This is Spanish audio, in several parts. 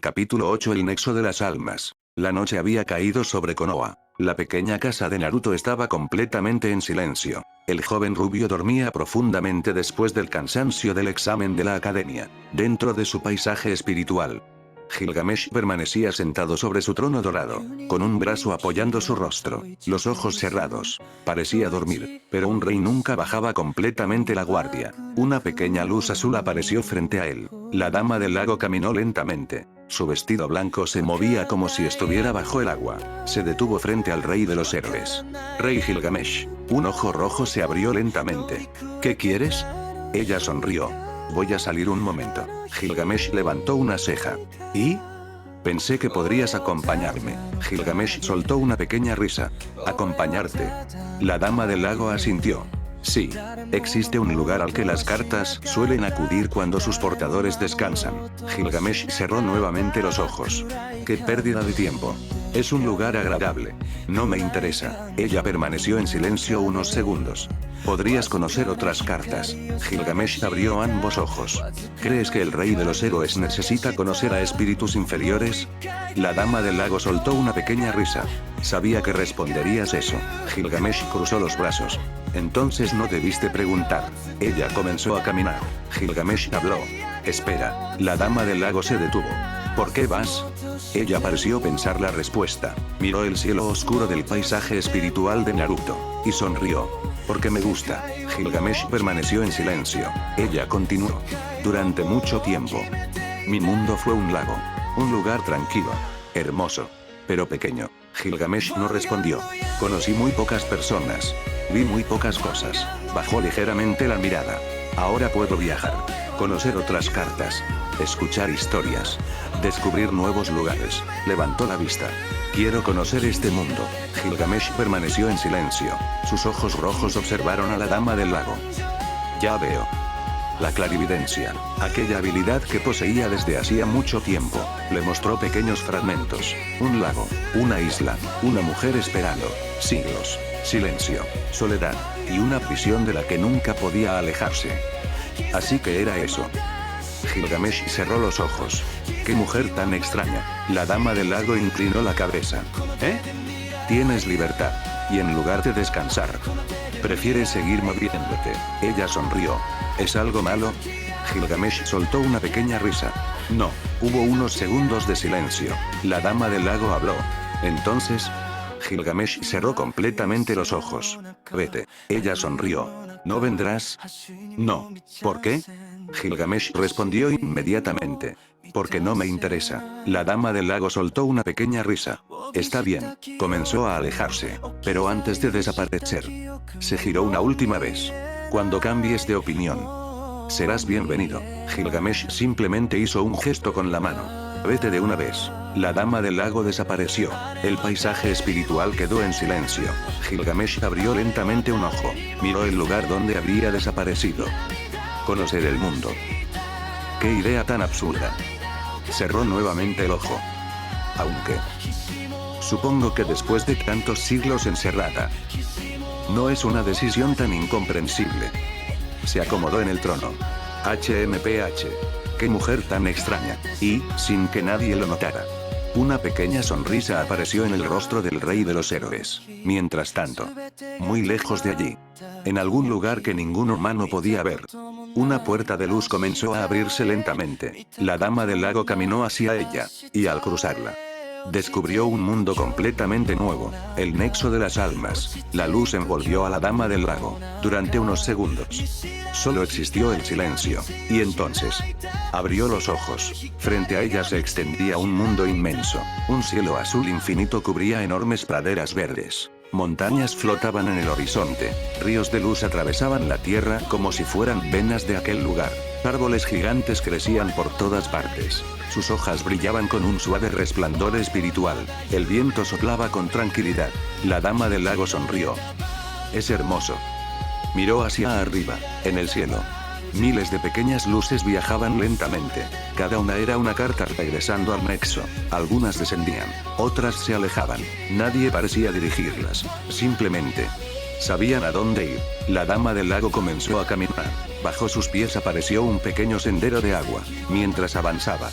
Capítulo 8. El nexo de las almas. La noche había caído sobre Konoha. La pequeña casa de Naruto estaba completamente en silencio. El joven rubio dormía profundamente después del cansancio del examen de la academia. Dentro de su paisaje espiritual, Gilgamesh permanecía sentado sobre su trono dorado, con un brazo apoyando su rostro, los ojos cerrados. Parecía dormir, pero un rey nunca bajaba completamente la guardia. Una pequeña luz azul apareció frente a él. La dama del lago caminó lentamente. Su vestido blanco se movía como si estuviera bajo el agua. Se detuvo frente al rey de los héroes. Rey Gilgamesh. Un ojo rojo se abrió lentamente. ¿Qué quieres? Ella sonrió. Voy a salir un momento. Gilgamesh levantó una ceja. ¿Y? Pensé que podrías acompañarme. Gilgamesh soltó una pequeña risa. ¿Acompañarte? La dama del lago asintió. Sí. Existe un lugar al que las cartas suelen acudir cuando sus portadores descansan. Gilgamesh cerró nuevamente los ojos. ¡Qué pérdida de tiempo! Es un lugar agradable. No me interesa. Ella permaneció en silencio unos segundos. ¿Podrías conocer otras cartas? Gilgamesh abrió ambos ojos. ¿Crees que el rey de los héroes necesita conocer a espíritus inferiores? La dama del lago soltó una pequeña risa. Sabía que responderías eso. Gilgamesh cruzó los brazos. Entonces no debiste preguntar. Ella comenzó a caminar. Gilgamesh habló. Espera. La dama del lago se detuvo. ¿Por qué vas? Ella pareció pensar la respuesta. Miró el cielo oscuro del paisaje espiritual de Naruto, y sonrió. Porque me gusta. Gilgamesh permaneció en silencio. Ella continuó. Durante mucho tiempo, mi mundo fue un lago. Un lugar tranquilo. Hermoso. Pero pequeño. Gilgamesh no respondió. Conocí muy pocas personas. Vi muy pocas cosas. Bajó ligeramente la mirada. Ahora puedo viajar. Conocer otras cartas. Escuchar historias. Descubrir nuevos lugares. Levantó la vista. Quiero conocer este mundo. Gilgamesh permaneció en silencio. Sus ojos rojos observaron a la dama del lago. Ya veo. La clarividencia, aquella habilidad que poseía desde hacía mucho tiempo, le mostró pequeños fragmentos. Un lago, una isla, una mujer esperando, siglos, silencio, soledad, y una prisión de la que nunca podía alejarse. Así que era eso. Gilgamesh cerró los ojos. ¡Qué mujer tan extraña! La dama del lago inclinó la cabeza. ¿Eh? Tienes libertad, y en lugar de descansar, prefieres seguir moviéndote. Ella sonrió. ¿Es algo malo? Gilgamesh soltó una pequeña risa. No. Hubo unos segundos de silencio. La dama del lago habló. Entonces, Gilgamesh cerró completamente los ojos. Vete. Ella sonrió. ¿No vendrás? No. ¿Por qué? Gilgamesh respondió inmediatamente. Porque no me interesa. La dama del lago soltó una pequeña risa. Está bien. Comenzó a alejarse. Pero antes de desaparecer, se giró una última vez. Cuando cambies de opinión, serás bienvenido. Gilgamesh simplemente hizo un gesto con la mano. Vete de una vez. La dama del lago desapareció. El paisaje espiritual quedó en silencio. Gilgamesh abrió lentamente un ojo. Miró el lugar donde había desaparecido. Conocer el mundo. ¡Qué idea tan absurda! Cerró nuevamente el ojo. Aunque, supongo que después de tantos siglos encerrada, no es una decisión tan incomprensible. Se acomodó en el trono. HMPH. ¡Qué mujer tan extraña! Y, sin que nadie lo notara, una pequeña sonrisa apareció en el rostro del rey de los héroes. Mientras tanto, muy lejos de allí, en algún lugar que ningún humano podía ver, una puerta de luz comenzó a abrirse lentamente. La dama del lago caminó hacia ella, y al cruzarla, descubrió un mundo completamente nuevo, el nexo de las almas. La luz envolvió a la dama del lago. Durante unos segundos, solo existió el silencio. Y entonces, abrió los ojos. Frente a ella se extendía un mundo inmenso. Un cielo azul infinito cubría enormes praderas verdes. Montañas flotaban en el horizonte. Ríos de luz atravesaban la tierra como si fueran venas de aquel lugar. Árboles gigantes crecían por todas partes. Sus hojas brillaban con un suave resplandor espiritual. El viento soplaba con tranquilidad. La dama del lago sonrió. Es hermoso. Miró hacia arriba, en el cielo. Miles de pequeñas luces viajaban lentamente. Cada una era una carta regresando al nexo. Algunas descendían, otras se alejaban. Nadie parecía dirigirlas. Simplemente sabían a dónde ir. La dama del lago comenzó a caminar. Bajo sus pies apareció un pequeño sendero de agua. Mientras avanzaba,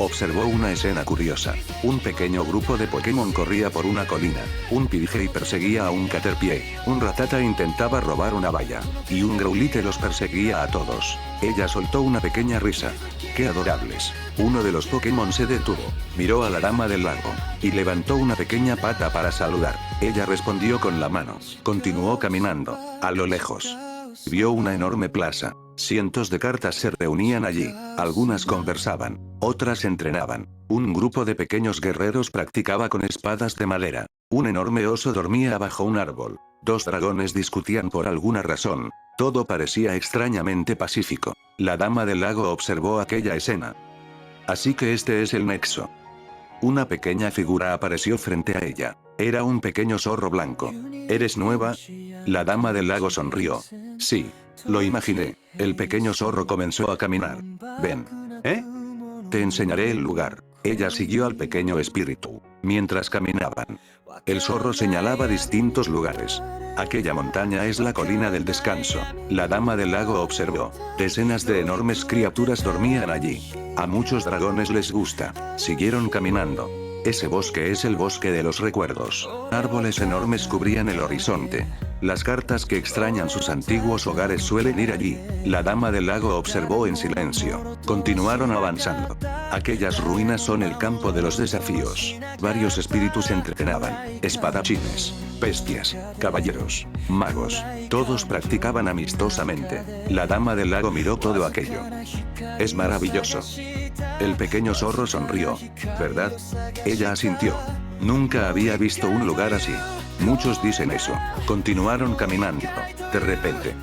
Observó una escena curiosa. Un pequeño grupo de Pokémon corría por una colina. Un Pidgey perseguía a un Caterpie. Un Rattata intentaba robar una valla. Y un Growlithe los perseguía a todos. Ella soltó una pequeña risa. ¡Qué adorables! Uno de los Pokémon se detuvo. Miró a la dama del lago. Y levantó una pequeña pata para saludar. Ella respondió con la mano. Continuó caminando. A lo lejos vio una enorme plaza. Cientos de cartas se reunían allí. Algunas conversaban. Otras entrenaban. Un grupo de pequeños guerreros practicaba con espadas de madera. Un enorme oso dormía bajo un árbol. Dos dragones discutían por alguna razón. Todo parecía extrañamente pacífico. La dama del lago observó aquella escena. Así que este es el nexo. Una pequeña figura apareció frente a ella. Era un pequeño zorro blanco. ¿Eres nueva? La dama del lago sonrió. Sí. Lo imaginé. El pequeño zorro comenzó a caminar. Ven. ¿Eh? Te enseñaré el lugar. Ella siguió al pequeño espíritu. Mientras caminaban, el zorro señalaba distintos lugares. Aquella montaña es la colina del descanso. La dama del lago observó. Decenas de enormes criaturas dormían allí. A muchos dragones les gusta. Siguieron caminando. Ese bosque es el bosque de los recuerdos. Árboles enormes cubrían el horizonte. Las cartas que extrañan sus antiguos hogares suelen ir allí. La dama del lago observó en silencio. Continuaron avanzando. Aquellas ruinas son el campo de los desafíos. Varios espíritus entrenaban. Espadachines, bestias, caballeros, magos. Todos practicaban amistosamente. La dama del lago miró todo aquello. Es maravilloso. El pequeño zorro sonrió. ¿Verdad? Ella asintió. Nunca había visto un lugar así. Muchos dicen eso. Continuaron caminando. De repente,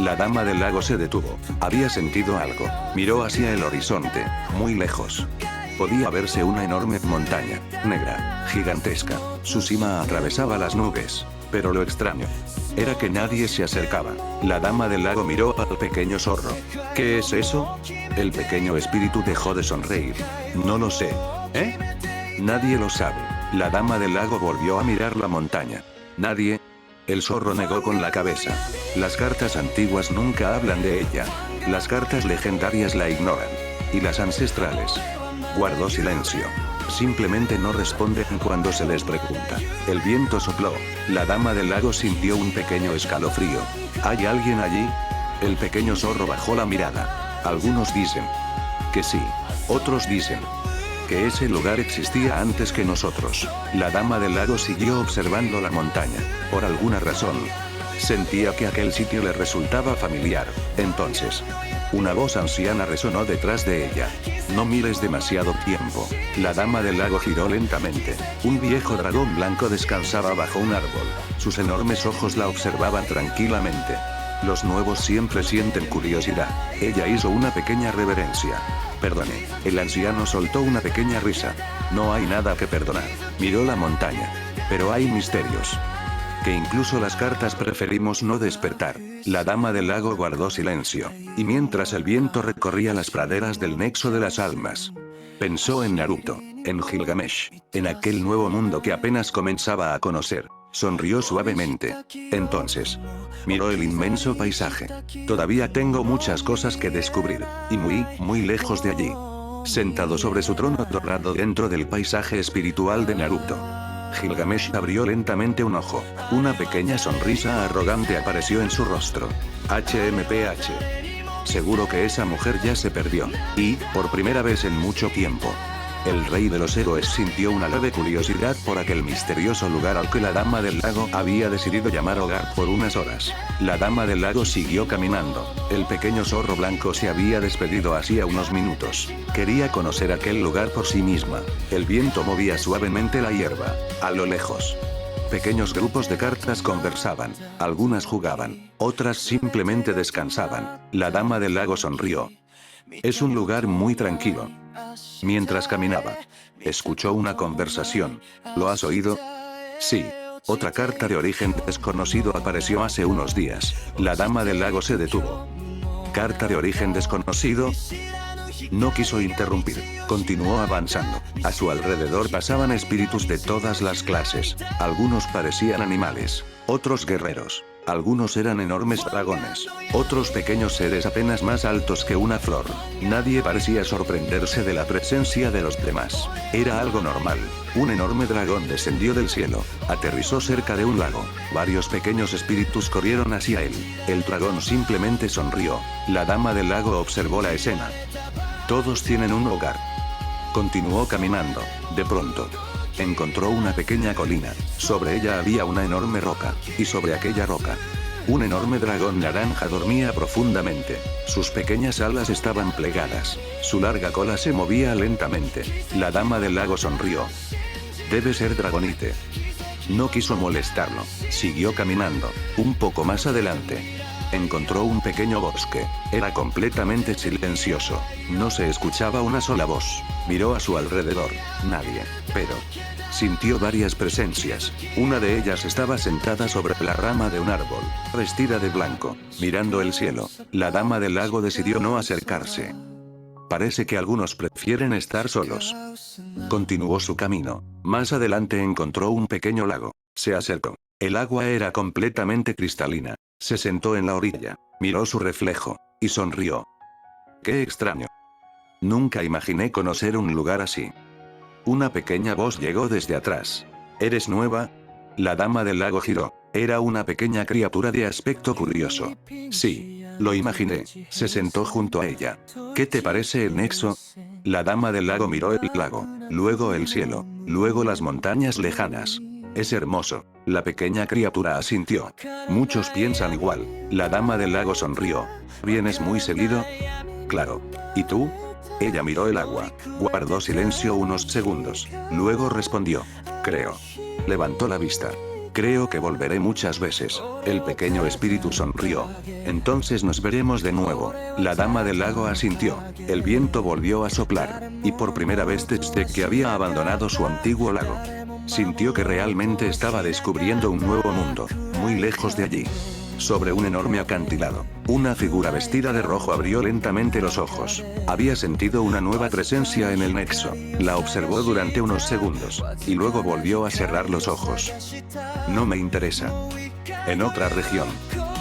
la dama del lago se detuvo. Había sentido algo. Miró hacia el horizonte, muy lejos. Podía verse una enorme montaña, negra, gigantesca. Su cima atravesaba las nubes. Pero lo extraño era que nadie se acercaba. La dama del lago miró al pequeño zorro. ¿Qué es eso? El pequeño espíritu dejó de sonreír. No lo sé. ¿Eh? Nadie lo sabe. La dama del lago volvió a mirar la montaña. ¿Nadie? El zorro negó con la cabeza. Las cartas antiguas nunca hablan de ella. Las cartas legendarias la ignoran. ¿Y las ancestrales? Guardó silencio. Simplemente no responden cuando se les pregunta. El viento sopló. La dama del lago sintió un pequeño escalofrío. ¿Hay alguien allí? El pequeño zorro bajó la mirada. Algunos dicen que sí. Otros dicen que ese lugar existía antes que nosotros. La dama del lago siguió observando la montaña. Por alguna razón, sentía que aquel sitio le resultaba familiar. Entonces, una voz anciana resonó detrás de ella. No mires demasiado tiempo. La dama del lago giró lentamente. Un viejo dragón blanco descansaba bajo un árbol. Sus enormes ojos la observaban tranquilamente. Los nuevos siempre sienten curiosidad. Ella hizo una pequeña reverencia. Perdone. El anciano soltó una pequeña risa. No hay nada que perdonar. Miró la montaña. Pero hay misterios que incluso las cartas preferimos no despertar. La dama del lago guardó silencio. Y mientras el viento recorría las praderas del nexo de las almas, pensó en Naruto, en Gilgamesh, en aquel nuevo mundo que apenas comenzaba a conocer. Sonrió suavemente. Entonces, miró el inmenso paisaje. Todavía tengo muchas cosas que descubrir. Y muy lejos de allí, sentado sobre su trono dorado dentro del paisaje espiritual de Naruto, Gilgamesh abrió lentamente un ojo. Una pequeña sonrisa arrogante apareció en su rostro. HMPH. Seguro que esa mujer ya se perdió. Y, por primera vez en mucho tiempo, el rey de los héroes sintió una leve curiosidad por aquel misterioso lugar al que la dama del lago había decidido llamar hogar por unas horas. La dama del lago siguió caminando. El pequeño zorro blanco se había despedido hacía unos minutos. Quería conocer aquel lugar por sí misma. El viento movía suavemente la hierba. A lo lejos, pequeños grupos de cartas conversaban. Algunas jugaban. Otras simplemente descansaban. La dama del lago sonrió. Es un lugar muy tranquilo. Mientras caminaba, escuchó una conversación. ¿Lo has oído? Sí. Otra carta de origen desconocido apareció hace unos días. La dama del lago se detuvo. ¿Carta de origen desconocido? No quiso interrumpir. Continuó avanzando. A su alrededor pasaban espíritus de todas las clases. Algunos parecían animales, otros guerreros. Algunos eran enormes dragones, otros pequeños seres apenas más altos que una flor. Nadie parecía sorprenderse de la presencia de los demás. Era algo normal. Un enorme dragón descendió del cielo, aterrizó cerca de un lago. Varios pequeños espíritus corrieron hacia él. El dragón simplemente sonrió. La dama del lago observó la escena. Todos tienen un hogar. Continuó caminando. De pronto, encontró una pequeña colina. Sobre ella había una enorme roca, y sobre aquella roca, un enorme dragón naranja dormía profundamente. Sus pequeñas alas estaban plegadas. Su larga cola se movía lentamente. La dama del lago sonrió. Debe ser Dragonite. No quiso molestarlo. Siguió caminando. Un poco más adelante, encontró un pequeño bosque. Era completamente silencioso. No se escuchaba una sola voz. Miró a su alrededor. Nadie. Pero sintió varias presencias. Una de ellas estaba sentada sobre la rama de un árbol, vestida de blanco, mirando el cielo. La dama del lago decidió no acercarse. Parece que algunos prefieren estar solos. Continuó su camino. Más adelante encontró un pequeño lago. Se acercó. El agua era completamente cristalina. Se sentó en la orilla, miró su reflejo, y sonrió. ¡Qué extraño! Nunca imaginé conocer un lugar así. Una pequeña voz llegó desde atrás. ¿Eres nueva? La dama del lago giró. Era una pequeña criatura de aspecto curioso. Sí, lo imaginé. Se sentó junto a ella. ¿Qué te parece el nexo? La dama del lago miró el lago, luego el cielo, luego las montañas lejanas. Es hermoso. La pequeña criatura asintió. Muchos piensan igual. La dama del lago sonrió. ¿Vienes muy seguido? Claro. ¿Y tú? Ella miró el agua. Guardó silencio unos segundos. Luego respondió. Creo. Levantó la vista. Creo que volveré muchas veces. El pequeño espíritu sonrió. Entonces nos veremos de nuevo. La dama del lago asintió. El viento volvió a soplar. Y por primera vez desde que había abandonado su antiguo lago, sintió que realmente estaba descubriendo un nuevo mundo, muy lejos de allí. Sobre un enorme acantilado, una figura vestida de rojo abrió lentamente los ojos. Había sentido una nueva presencia en el nexo. La observó durante unos segundos, y luego volvió a cerrar los ojos. No me interesa. En otra región,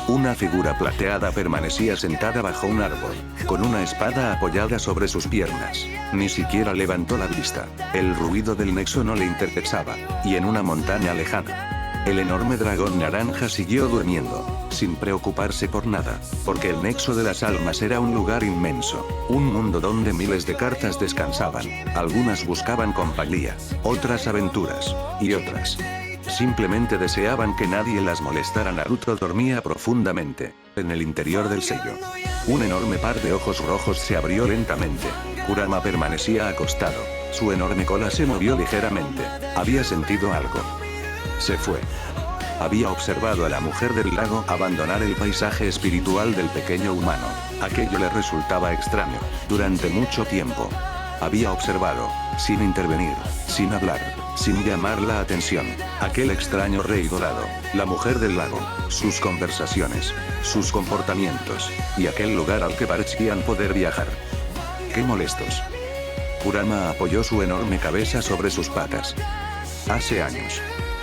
una figura plateada permanecía sentada bajo un árbol, con una espada apoyada sobre sus piernas. Ni siquiera levantó la vista. El ruido del nexo no le interesaba, y en una montaña lejana, el enorme dragón naranja siguió durmiendo, sin preocuparse por nada, porque el nexo de las almas era un lugar inmenso, un mundo donde miles de cartas descansaban. Algunas buscaban compañía, otras aventuras, y otras simplemente deseaban que nadie las molestara. Naruto dormía profundamente, en el interior del sello. Un enorme par de ojos rojos se abrió lentamente. Kurama permanecía acostado. Su enorme cola se movió ligeramente. Había sentido algo. Se fue. Había observado a la mujer del lago abandonar el paisaje espiritual del pequeño humano. Aquello le resultaba extraño. Durante mucho tiempo, había observado, sin intervenir, sin hablar, sin llamar la atención, aquel extraño rey dorado, la mujer del lago, sus conversaciones, sus comportamientos, y aquel lugar al que parecían poder viajar. ¡Qué molestos! Kurama apoyó su enorme cabeza sobre sus patas. Hace años,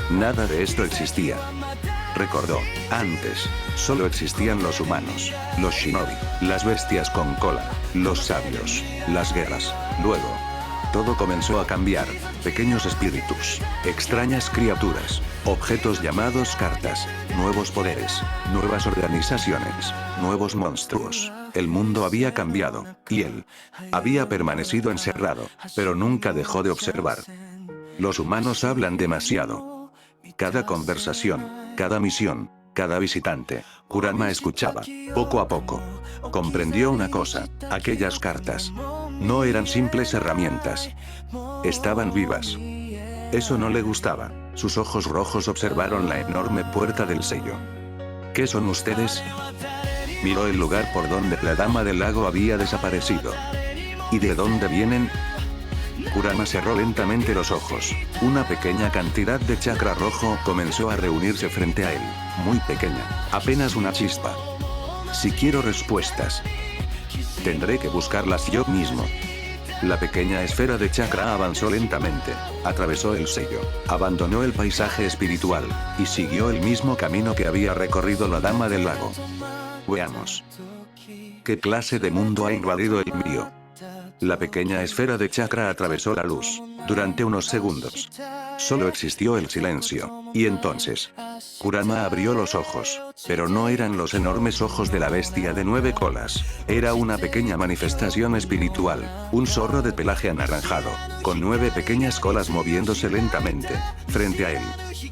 nada de esto existía. Recordó. Antes, solo existían los humanos, los shinobi, las bestias con cola, los sabios, las guerras. Luego, todo comenzó a cambiar. Pequeños espíritus, extrañas criaturas, objetos llamados cartas, nuevos poderes, nuevas organizaciones, nuevos monstruos. El mundo había cambiado, y él había permanecido encerrado, pero nunca dejó de observar. Los humanos hablan demasiado. Cada conversación, cada misión, cada visitante. Kurama escuchaba. Poco a poco, comprendió una cosa. Aquellas cartas no eran simples herramientas. Estaban vivas. Eso no le gustaba. Sus ojos rojos observaron la enorme puerta del sello. ¿Qué son ustedes? Miró el lugar por donde la dama del lago había desaparecido. ¿Y de dónde vienen? Kurama cerró lentamente los ojos. Una pequeña cantidad de chakra rojo comenzó a reunirse frente a él. Muy pequeña, apenas una chispa. Si quiero respuestas, tendré que buscarlas yo mismo. La pequeña esfera de chakra avanzó lentamente, atravesó el sello, abandonó el paisaje espiritual, y siguió el mismo camino que había recorrido la dama del lago. Veamos. ¿Qué clase de mundo ha invadido el mío? La pequeña esfera de chakra atravesó la luz. Durante unos segundos. Solo existió el silencio. Y entonces. Kurama abrió los ojos. Pero no eran los enormes ojos de la bestia de 9 colas. Era una pequeña manifestación espiritual. Un zorro de pelaje anaranjado. Con 9 pequeñas colas moviéndose lentamente. Frente a él.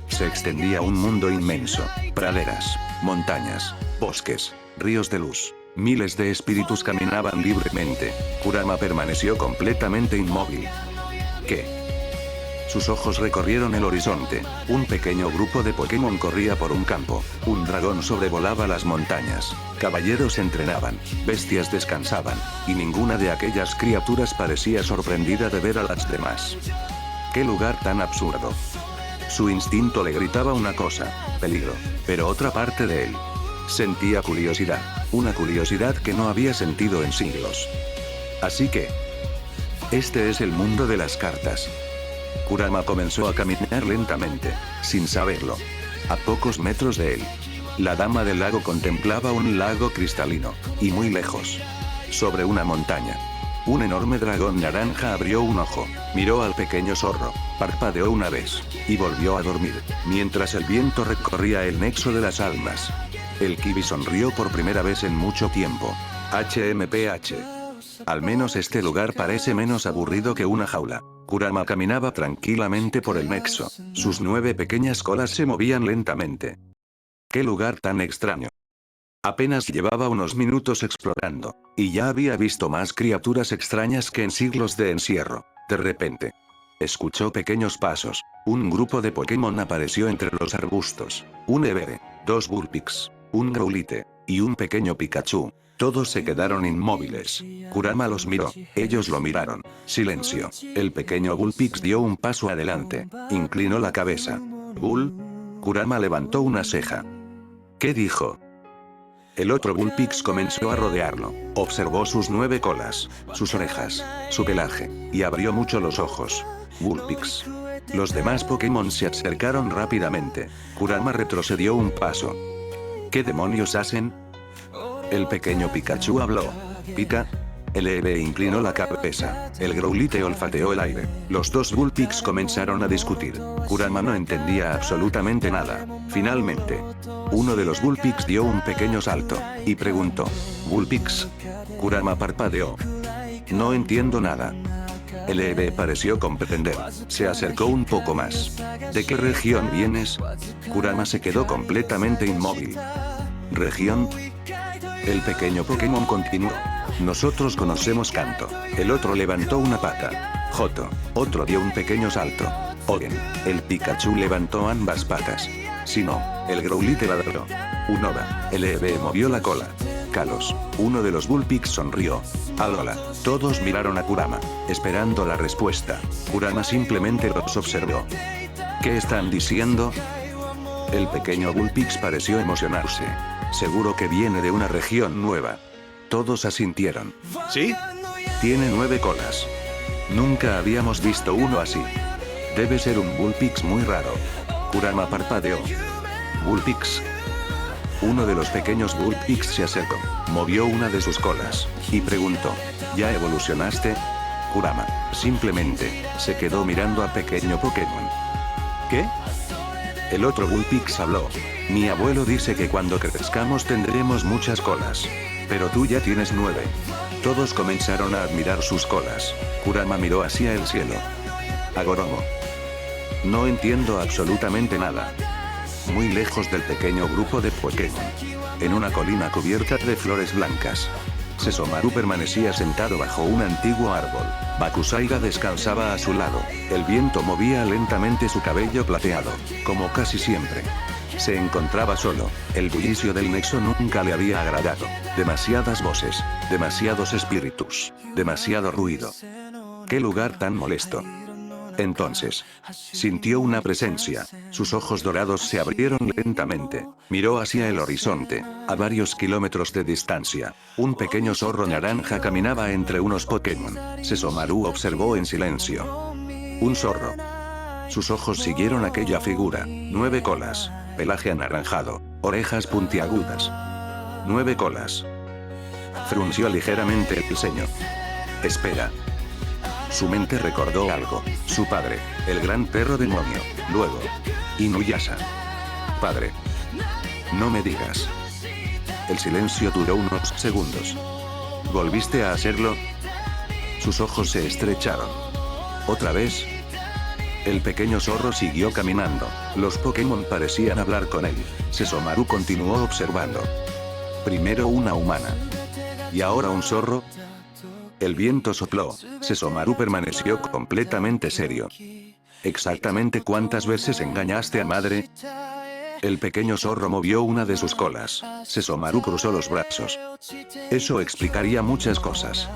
Se extendía un mundo inmenso. Praderas. Montañas. Bosques. Ríos de luz. Miles de espíritus caminaban libremente. Kurama permaneció completamente inmóvil. ¿Qué? Sus ojos recorrieron el horizonte. Un pequeño grupo de Pokémon corría por un campo. Un dragón sobrevolaba las montañas. Caballeros entrenaban. Bestias descansaban. Y ninguna de aquellas criaturas parecía sorprendida de ver a las demás. ¡Qué lugar tan absurdo! Su instinto le gritaba una cosa: peligro. Pero otra parte de él sentía curiosidad. Una curiosidad que no había sentido en siglos. Así que... este es el mundo de las cartas. Kurama comenzó a caminar lentamente, sin saberlo. A pocos metros de él, la dama del lago contemplaba un lago cristalino, y muy lejos. Sobre una montaña. Un enorme dragón naranja abrió un ojo, miró al pequeño zorro, parpadeó una vez, y volvió a dormir, mientras el viento recorría el nexo de las almas. El kiwi sonrió por primera vez en mucho tiempo. HMPH. Al menos este lugar parece menos aburrido que una jaula. Kurama caminaba tranquilamente por el nexo. Sus 9 pequeñas colas se movían lentamente. ¡Qué lugar tan extraño! Apenas llevaba unos minutos explorando, y ya había visto más criaturas extrañas que en siglos de encierro. De repente, escuchó pequeños pasos. Un grupo de Pokémon apareció entre los arbustos. Un Evere, 2 Vulpix, un Growlithe, y un pequeño Pikachu. Todos se quedaron inmóviles. Kurama los miró. Ellos lo miraron. Silencio. El pequeño Vulpix dio un paso adelante. Inclinó la cabeza. ¿Bull? Kurama levantó una ceja. ¿Qué dijo? El otro Vulpix comenzó a rodearlo. Observó sus 9 colas, sus orejas, su pelaje, y abrió mucho los ojos. Vulpix. Los demás Pokémon se acercaron rápidamente. Kurama retrocedió un paso. ¿Qué demonios hacen? El pequeño Pikachu habló. ¿Pica? El Eevee inclinó la cabeza. El Growlithe olfateó el aire. Los 2 Vulpix comenzaron a discutir. Kurama no entendía absolutamente nada. Finalmente, uno de los Vulpix dio un pequeño salto, y preguntó: ¿Vulpix? Kurama parpadeó. No entiendo nada. El Eevee pareció comprender. Se acercó un poco más. ¿De qué región vienes? Kurama se quedó completamente inmóvil. ¿Región? El pequeño Pokémon continuó. Nosotros conocemos Kanto. El otro levantó una pata. Johto. Otro dio un pequeño salto. Ogen. El Pikachu levantó ambas patas. Sinnoh. El Growlithe ladró. Unova. El Eevee movió la cola. Kalos. Uno de los Vulpix sonrió. Alola. Todos miraron a Kurama, esperando la respuesta. Kurama simplemente los observó. ¿Qué están diciendo? El pequeño Vulpix pareció emocionarse. Seguro que viene de una región nueva. Todos asintieron. ¿Sí? Tiene 9 colas. Nunca habíamos visto uno así. Debe ser un Vulpix muy raro. Kurama parpadeó. ¿Vulpix? Uno de los pequeños Vulpix se acercó, movió una de sus colas, y preguntó: ¿Ya evolucionaste? Kurama, simplemente, se quedó mirando a pequeño Pokémon. ¿Qué? El otro Vulpix habló. Mi abuelo dice que cuando crezcamos tendremos muchas colas. Pero tú ya tienes 9. Todos comenzaron a admirar sus colas. Kurama miró hacia el cielo. Agoromo. No entiendo absolutamente nada. Muy lejos del pequeño grupo de Pokémon. En una colina cubierta de flores blancas. Sesomaru permanecía sentado bajo un antiguo árbol. Bakusaiga descansaba a su lado. El viento movía lentamente su cabello plateado, como casi siempre. Se encontraba solo. El bullicio del nexo nunca le había agradado. Demasiadas voces, demasiados espíritus, demasiado ruido. ¡Qué lugar tan molesto! Entonces, sintió una presencia. Sus ojos dorados se abrieron lentamente. Miró hacia el horizonte, a varios kilómetros de distancia. Un pequeño zorro naranja caminaba entre unos Pokémon. Sesomaru observó en silencio. Un zorro. Sus ojos siguieron aquella figura. 9 colas, pelaje anaranjado, orejas puntiagudas. 9 colas. Frunció ligeramente el ceño. Espera. Su mente recordó algo. Su padre, el gran perro demonio. Luego, Inuyasha. Padre. No me digas. El silencio duró unos segundos. ¿Volviste a hacerlo? Sus ojos se estrecharon. ¿Otra vez? El pequeño zorro siguió caminando. Los Pokémon parecían hablar con él. Sesomaru continuó observando. Primero una humana. ¿Y ahora un zorro? El viento sopló. Sesomaru permaneció completamente serio. ¿Exactamente cuántas veces engañaste a madre? El pequeño zorro movió una de sus colas. Sesomaru cruzó los brazos. Eso explicaría muchas cosas.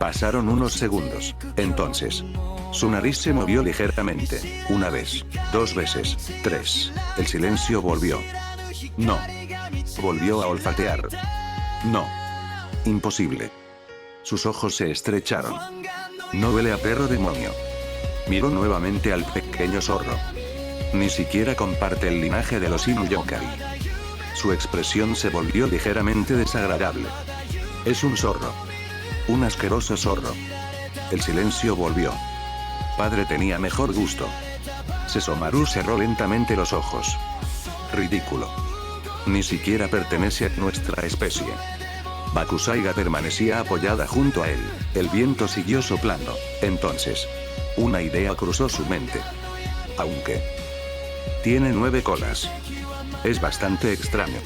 Pasaron unos segundos. Entonces, su nariz se movió ligeramente. Una vez, 2 veces, 3. El silencio volvió. No. Volvió a olfatear. No. Imposible. Sus ojos se estrecharon. No huele a perro demonio. Miró nuevamente al pequeño zorro. Ni siquiera comparte el linaje de los Inuyokai. Su expresión se volvió ligeramente desagradable. Es un zorro. Un asqueroso zorro. El silencio volvió. Padre tenía mejor gusto. Sesomaru cerró lentamente los ojos. Ridículo. Ni siquiera pertenece a nuestra especie. Bakusaiga permanecía apoyada junto a él. El viento siguió soplando. Entonces, una idea cruzó su mente. Aunque tiene 9 colas. Es bastante extraño.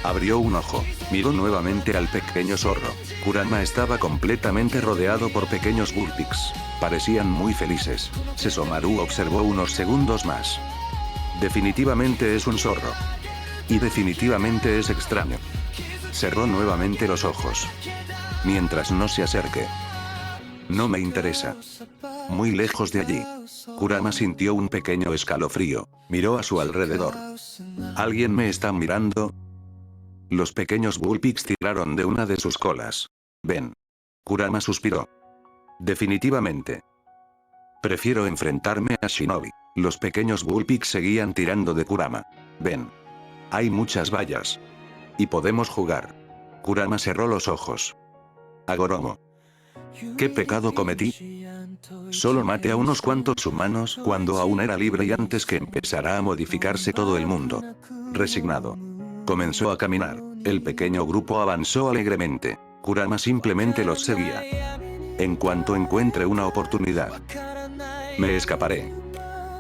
Abrió un ojo. Miró nuevamente al pequeño zorro. Kurama estaba completamente rodeado por pequeños Vulpix. Parecían muy felices. Sesomaru observó unos segundos más. Definitivamente es un zorro. Y definitivamente es extraño. Cerró nuevamente los ojos. Mientras no se acerque. No me interesa. Muy lejos de allí. Kurama sintió un pequeño escalofrío. Miró a su alrededor. ¿Alguien me está mirando? Los pequeños Vulpix tiraron de una de sus colas. Ven. Kurama suspiró. Definitivamente. Prefiero enfrentarme a Shinobi. Los pequeños Vulpix seguían tirando de Kurama. Ven. Hay muchas vallas. Y podemos jugar. Kurama cerró los ojos. Agoromo. ¿Qué pecado cometí? Solo maté a unos cuantos humanos cuando aún era libre y antes que empezara a modificarse todo el mundo. Resignado. Comenzó a caminar. El pequeño grupo avanzó alegremente. Kurama simplemente los seguía. En cuanto encuentre una oportunidad, me escaparé.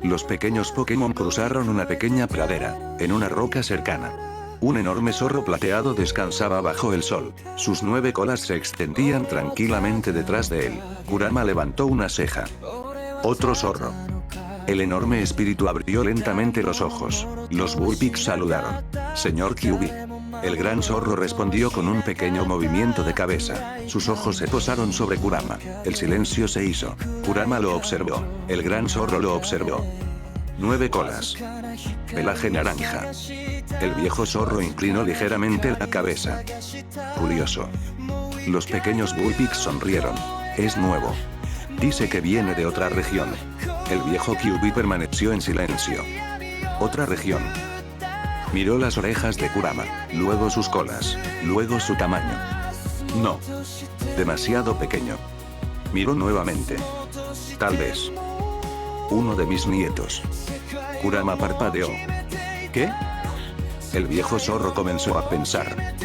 Los pequeños Pokémon cruzaron una pequeña pradera, en una roca cercana. Un enorme zorro plateado descansaba bajo el sol. Sus 9 colas se extendían tranquilamente detrás de él. Kurama levantó una ceja. Otro zorro. El enorme espíritu abrió lentamente los ojos. Los Vulpix saludaron. Señor Kyuubi. El gran zorro respondió con un pequeño movimiento de cabeza. Sus ojos se posaron sobre Kurama. El silencio se hizo. Kurama lo observó. El gran zorro lo observó. 9 colas. Pelaje naranja. El viejo zorro inclinó ligeramente la cabeza. Curioso. Los pequeños Vulpix sonrieron. Es nuevo. Dice que viene de otra región. El viejo Kyuubi permaneció en silencio. Otra región. Miró las orejas de Kurama, luego sus colas, luego su tamaño. No. Demasiado pequeño. Miró nuevamente. Tal vez. Uno de mis nietos. Kurama parpadeó. ¿Qué? El viejo zorro comenzó a pensar.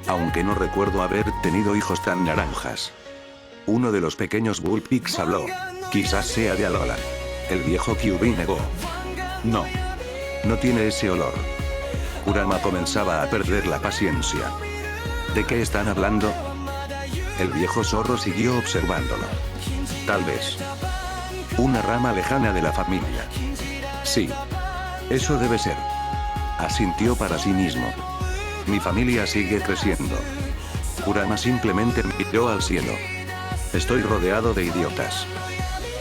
Aunque no recuerdo haber tenido hijos tan naranjas. Uno de los pequeños Vulpix habló. Quizás sea de Alola. El viejo Kyuubi negó. No. No tiene ese olor. Kurama comenzaba a perder la paciencia. ¿De qué están hablando? El viejo zorro siguió observándolo. Tal vez. Una rama lejana de la familia. Sí. Eso debe ser. Asintió para sí mismo. Mi familia sigue creciendo. Kurama simplemente miró al cielo. Estoy rodeado de idiotas.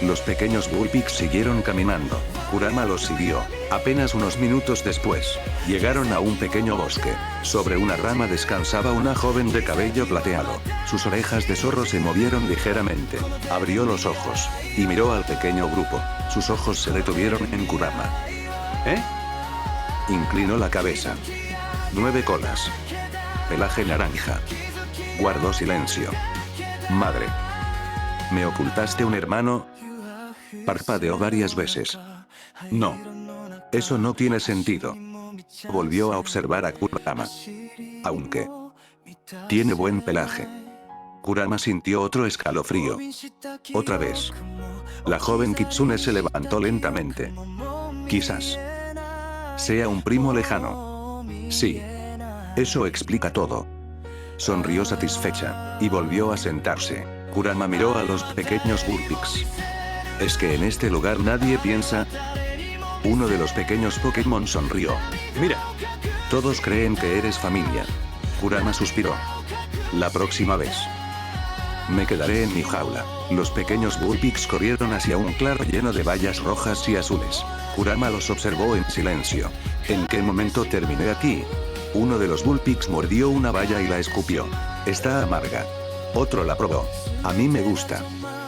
Los pequeños Vulpix siguieron caminando. Kurama los siguió. Apenas unos minutos después, llegaron a un pequeño bosque. Sobre una rama descansaba una joven de cabello plateado. Sus orejas de zorro se movieron ligeramente. Abrió los ojos y miró al pequeño grupo. Sus ojos se detuvieron en Kurama. ¿Eh? Inclinó la cabeza. 9 colas. Pelaje naranja. Guardó silencio. Madre. ¿Me ocultaste un hermano? Parpadeó varias veces. No. Eso no tiene sentido. Volvió a observar a Kurama. Aunque tiene buen pelaje. Kurama sintió otro escalofrío. Otra vez. La joven Kitsune se levantó lentamente. Quizás sea un primo lejano. Sí. Eso explica todo. Sonrió satisfecha, y volvió a sentarse. Kurama miró a los pequeños Vulpix. ¿Es que en este lugar nadie piensa? Uno de los pequeños Pokémon sonrió. Mira. Todos creen que eres familia. Kurama suspiró. La próxima vez me quedaré en mi jaula. Los pequeños Vulpix corrieron hacia un claro lleno de bayas rojas y azules. Kurama los observó en silencio. ¿En qué momento terminé aquí? Uno de los Vulpix mordió una baya y la escupió. Está amarga. Otro la probó. A mí me gusta.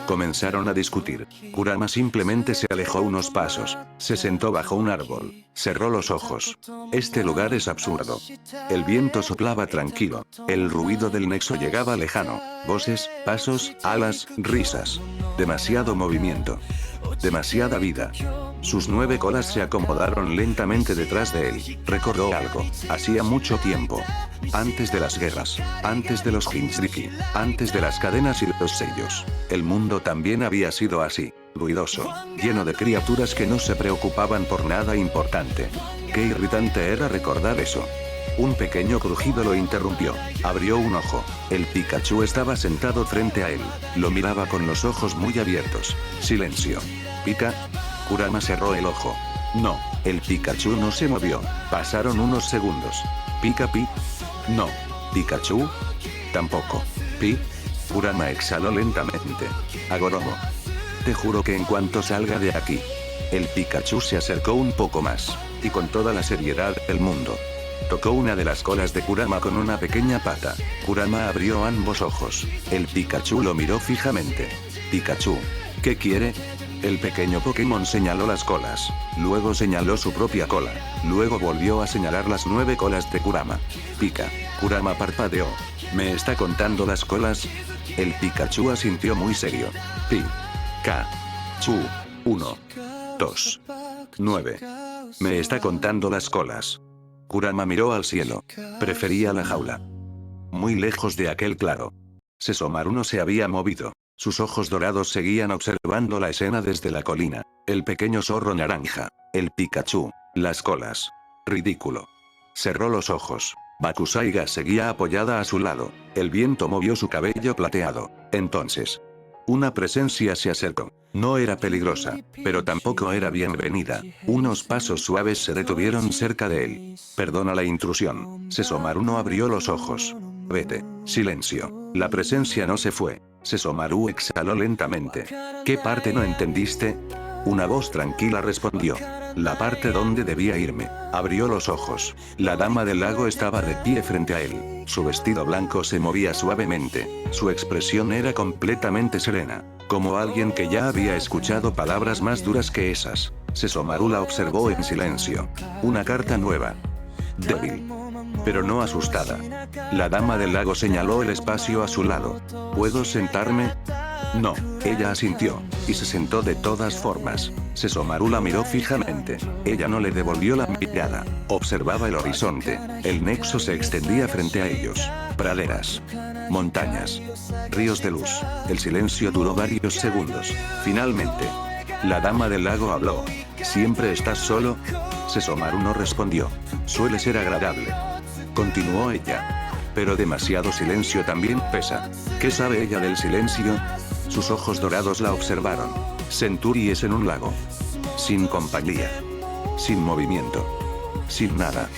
Comenzaron a discutir. Kurama simplemente se alejó unos pasos. Se sentó bajo un árbol. Cerró los ojos. Este lugar es absurdo. El viento soplaba tranquilo. El ruido del nexo llegaba lejano. Voces, pasos, alas, risas. Demasiado movimiento. Demasiada vida. Sus 9 colas se acomodaron lentamente detrás de él. Recordó algo. Hacía mucho tiempo. Antes de las guerras. Antes de los Jinchuriki. Antes de las cadenas y los sellos. El mundo también había sido así. Ruidoso. Lleno de criaturas que no se preocupaban por nada importante. Qué irritante era recordar eso. Un pequeño crujido lo interrumpió. Abrió un ojo. El Pikachu estaba sentado frente a él. Lo miraba con los ojos muy abiertos. Silencio. ¿Pika? Kurama cerró el ojo. No, el Pikachu no se movió. Pasaron unos segundos. ¿Pika Pi? No. ¿Pikachu? Tampoco. ¿Pi? Kurama exhaló lentamente. Agoromo. Te juro que en cuanto salga de aquí. El Pikachu se acercó un poco más. Y con toda la seriedad del mundo. Tocó una de las colas de Kurama con una pequeña pata. Kurama abrió ambos ojos. El Pikachu lo miró fijamente. Pikachu. ¿Qué quiere? El pequeño Pokémon señaló las colas. Luego señaló su propia cola. Luego volvió a señalar las 9 colas de Kurama. Pika. Kurama parpadeó. ¿Me está contando las colas? El Pikachu asintió muy serio. Pi. K. Chu. 1. 2. 9. Me está contando las colas. Kurama miró al cielo. Prefería la jaula. Muy lejos de aquel claro. Sesomaru no se había movido. Sus ojos dorados seguían observando la escena desde la colina. El pequeño zorro naranja. El Pikachu. Las colas. Ridículo. Cerró los ojos. Bakusaiga seguía apoyada a su lado. El viento movió su cabello plateado. Entonces, una presencia se acercó. No era peligrosa, pero tampoco era bienvenida. Unos pasos suaves se detuvieron cerca de él. Perdona la intrusión. Sesomaru no abrió los ojos. Vete. Silencio. La presencia no se fue. Sesomaru exhaló lentamente. ¿Qué parte no entendiste? Una voz tranquila respondió. La parte donde debía irme. Abrió los ojos. La dama del lago estaba de pie frente a él. Su vestido blanco se movía suavemente. Su expresión era completamente serena. Como alguien que ya había escuchado palabras más duras que esas. Sesomaru la observó en silencio. Una carta nueva. Débil. Pero no asustada. La dama del lago señaló el espacio a su lado. ¿Puedo sentarme? No, ella asintió, y se sentó de todas formas. Sesomaru la miró fijamente. Ella no le devolvió la mirada. Observaba el horizonte. El nexo se extendía frente a ellos. Praderas. Montañas. Ríos de luz. El silencio duró varios segundos. Finalmente, la dama del lago habló. ¿Siempre estás solo? Sesomaru no respondió. Suele ser agradable. Continuó ella. Pero demasiado silencio también pesa. ¿Qué sabe ella del silencio? Sus ojos dorados la observaron. Centuri es en un lago. Sin compañía. Sin movimiento. Sin nada.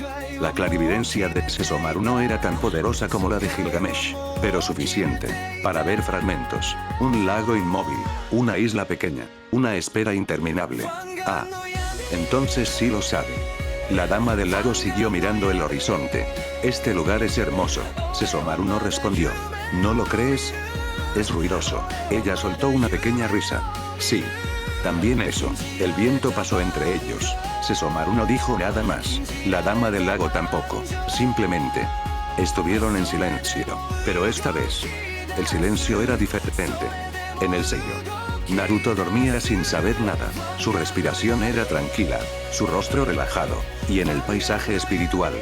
La clarividencia de Sesomaru no era tan poderosa como la de Gilgamesh, pero suficiente para ver fragmentos, un lago inmóvil, una isla pequeña, una espera interminable. Ah, entonces sí lo sabe. La dama del lago siguió mirando el horizonte. Este lugar es hermoso. Sesomaru no respondió. ¿No lo crees? Es ruidoso. Ella soltó una pequeña risa. Sí. También eso. El viento pasó entre ellos. Sesomaru no dijo nada más. La dama del lago tampoco. Simplemente estuvieron en silencio. Pero esta vez, el silencio era diferente. En el sello, Naruto dormía sin saber nada. Su respiración era tranquila, su rostro relajado, y en el paisaje espiritual,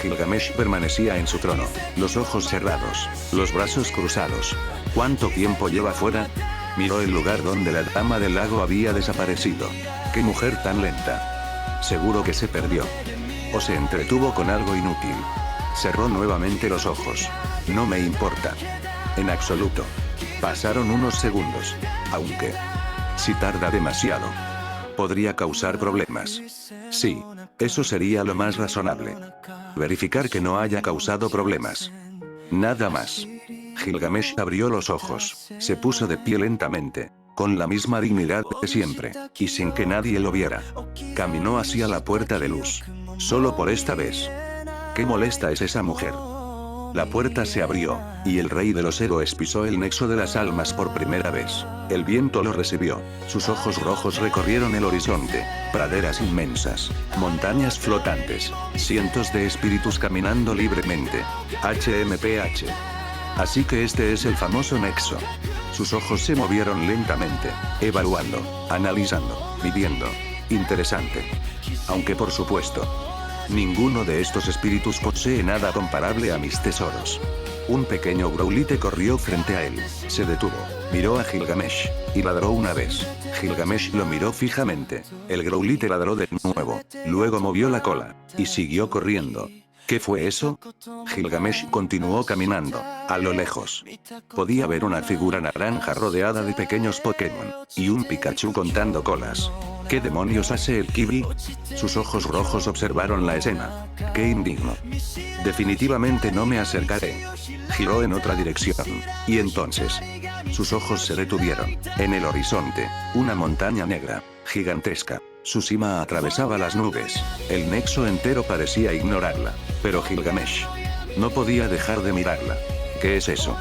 Gilgamesh permanecía en su trono, los ojos cerrados, los brazos cruzados. ¿Cuánto tiempo lleva fuera? Miró el lugar donde la dama del lago había desaparecido. ¡Qué mujer tan lenta! Seguro que se perdió. O se entretuvo con algo inútil. Cerró nuevamente los ojos. No me importa. En absoluto. Pasaron unos segundos. Aunque, si tarda demasiado, podría causar problemas. Sí, eso sería lo más razonable. Verificar que no haya causado problemas. Nada más. Gilgamesh abrió los ojos, se puso de pie lentamente, con la misma dignidad de siempre, y sin que nadie lo viera. Caminó hacia la puerta de luz. Solo por esta vez. Qué molesta es esa mujer. La puerta se abrió, y el rey de los héroes pisó el nexo de las almas por primera vez. El viento lo recibió. Sus ojos rojos recorrieron el horizonte. Praderas inmensas. Montañas flotantes. Cientos de espíritus caminando libremente. HMPH. Así que este es el famoso nexo. Sus ojos se movieron lentamente, evaluando, analizando, viviendo. Interesante. Aunque por supuesto, ninguno de estos espíritus posee nada comparable a mis tesoros. Un pequeño Growlite corrió frente a él. Se detuvo, miró a Gilgamesh, y ladró una vez. Gilgamesh lo miró fijamente. El Growlite ladró de nuevo, luego movió la cola, y siguió corriendo. ¿Qué fue eso? Gilgamesh continuó caminando. A lo lejos, podía ver una figura naranja rodeada de pequeños Pokémon, y un Pikachu contando colas. ¿Qué demonios hace el Kibi? Sus ojos rojos observaron la escena. ¡Qué indigno! Definitivamente no me acercaré. Giró en otra dirección. Y entonces, sus ojos se detuvieron. En el horizonte, una montaña negra, gigantesca. Su cima atravesaba las nubes. El nexo entero parecía ignorarla. Pero Gilgamesh no podía dejar de mirarla. ¿Qué es eso?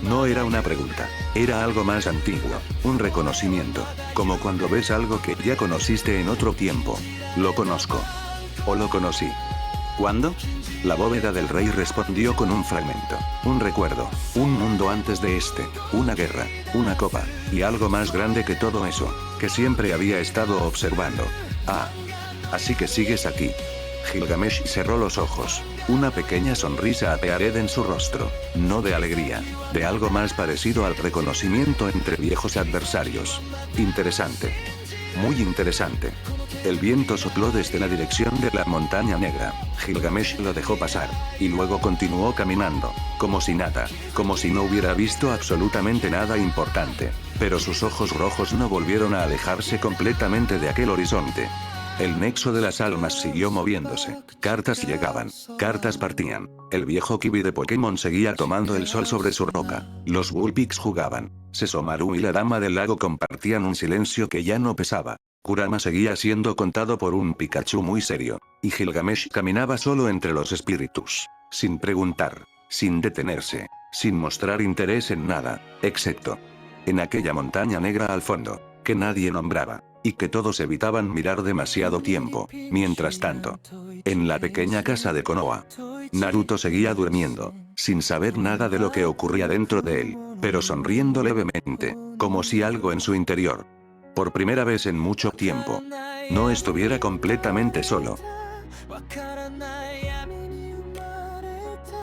No era una pregunta. Era algo más antiguo. Un reconocimiento. Como cuando ves algo que ya conociste en otro tiempo. Lo conozco. O lo conocí. ¿Cuándo? La bóveda del rey respondió con un fragmento. Un recuerdo. Un mundo antes de este. Una guerra. Una copa. Y algo más grande que todo eso. Que siempre había estado observando. Ah. Así que sigues aquí. Gilgamesh cerró los ojos. Una pequeña sonrisa apeared en su rostro. No de alegría. De algo más parecido al reconocimiento entre viejos adversarios. Interesante. Muy interesante. El viento sopló desde la dirección de la montaña negra. Gilgamesh lo dejó pasar, y luego continuó caminando, como si nada, como si no hubiera visto absolutamente nada importante. Pero sus ojos rojos no volvieron a alejarse completamente de aquel horizonte. El nexo de las almas siguió moviéndose. Cartas llegaban, cartas partían. El viejo Kibi de Pokémon seguía tomando el sol sobre su roca. Los Vulpix jugaban. Sesomaru y la dama del lago compartían un silencio que ya no pesaba. Kurama seguía siendo contado por un Pikachu muy serio. Y Gilgamesh caminaba solo entre los espíritus. Sin preguntar. Sin detenerse. Sin mostrar interés en nada. Excepto en aquella montaña negra al fondo. Que nadie nombraba. Y que todos evitaban mirar demasiado tiempo. Mientras tanto, en la pequeña casa de Konoha, Naruto seguía durmiendo, sin saber nada de lo que ocurría dentro de él, pero sonriendo levemente, como si algo en su interior, por primera vez en mucho tiempo, no estuviera completamente solo.